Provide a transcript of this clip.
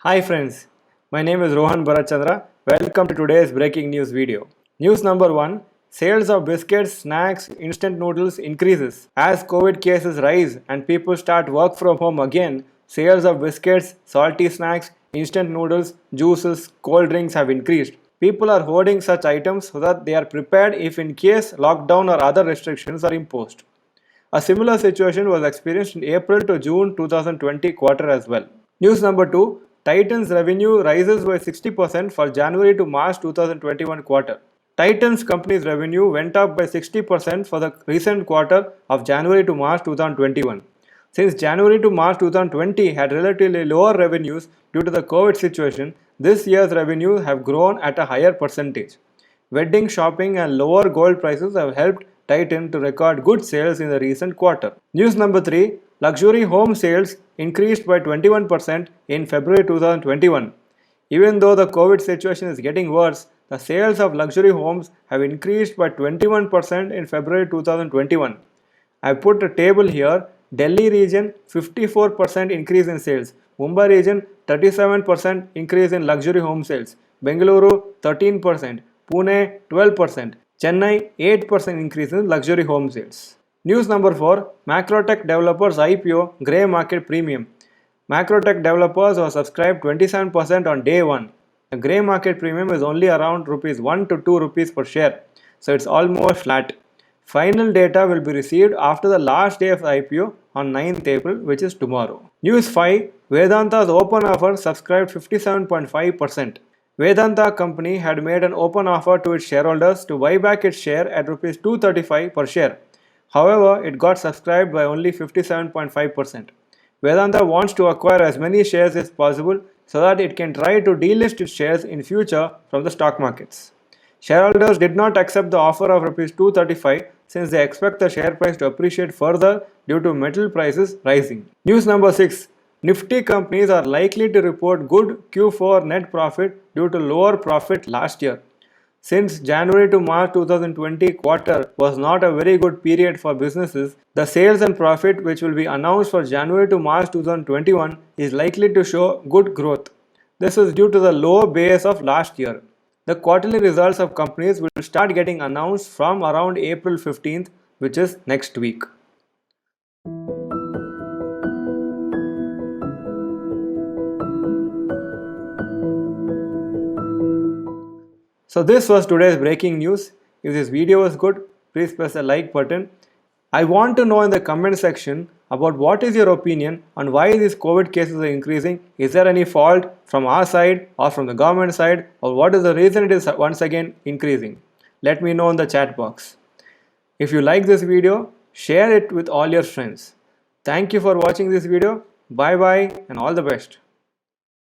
Hi friends, my name is Dr.Bharath Chandra. Welcome to today's breaking news video. News number 1. Sales of biscuits, snacks, instant noodles increases. As COVID cases rise and people start work from home again, sales of biscuits, salty snacks, instant noodles, juices, cold drinks have increased. People are hoarding such items so that they are prepared if in case lockdown or other restrictions are imposed. A similar situation was experienced in April to June 2020 quarter as well. News number 2. Titan's revenue rises by 60% for January to March 2021 quarter. Titan's company's revenue went up by 60% for the recent quarter of January to March 2021. Since January to March 2020 had relatively lower revenues due to the COVID situation, this year's revenues have grown at a higher percentage. Wedding shopping and lower gold prices have helped Titan to record good sales in the recent quarter. News number 3. Luxury home sales increased by 21% in February 2021. Even though the COVID situation is getting worse, the sales of luxury homes have increased by 21% in February 2021. I put a table here. Delhi region 54% increase in sales. Mumbai region 37% increase in luxury home sales. Bengaluru 13%. Pune 12%. Chennai 8% increase in luxury home sales. News number 4. Macrotech Developers IPO Grey Market Premium. Macrotech Developers was subscribed 27% on day 1. The grey market premium is only around rupees 1 to 2 rupees per share, so it's almost flat. Final data will be received after the last day of the IPO on 9th April, which is tomorrow. News 5. Vedanta's open offer subscribed 57.5%. Vedanta company had made an open offer to its shareholders to buy back its share at Rs 235 per share. However, it got subscribed by only 57.5%. Vedanta wants to acquire as many shares as possible so that it can try to delist its shares in future from the stock markets. Shareholders did not accept the offer of Rs 235 since they expect the share price to appreciate further due to metal prices rising. News number 6. Nifty companies are likely to report good Q4 net profit due to lower profit last year. Since January to March 2020 quarter was not a very good period for businesses, the sales and profit which will be announced for January to March 2021 is likely to show good growth. This is due to the low base of last year. The quarterly results of companies will start getting announced from around April 15th, which is next week. So this was today's breaking news. If this video was good, please press the like button. I want to know in the comment section about what is your opinion on why these COVID cases are increasing. Is there any fault from our side or from the government side, or what is the reason it is once again increasing? Let me know in the chat box. If you like this video, share it with all your friends. Thank you for watching this video. Bye bye and all the best.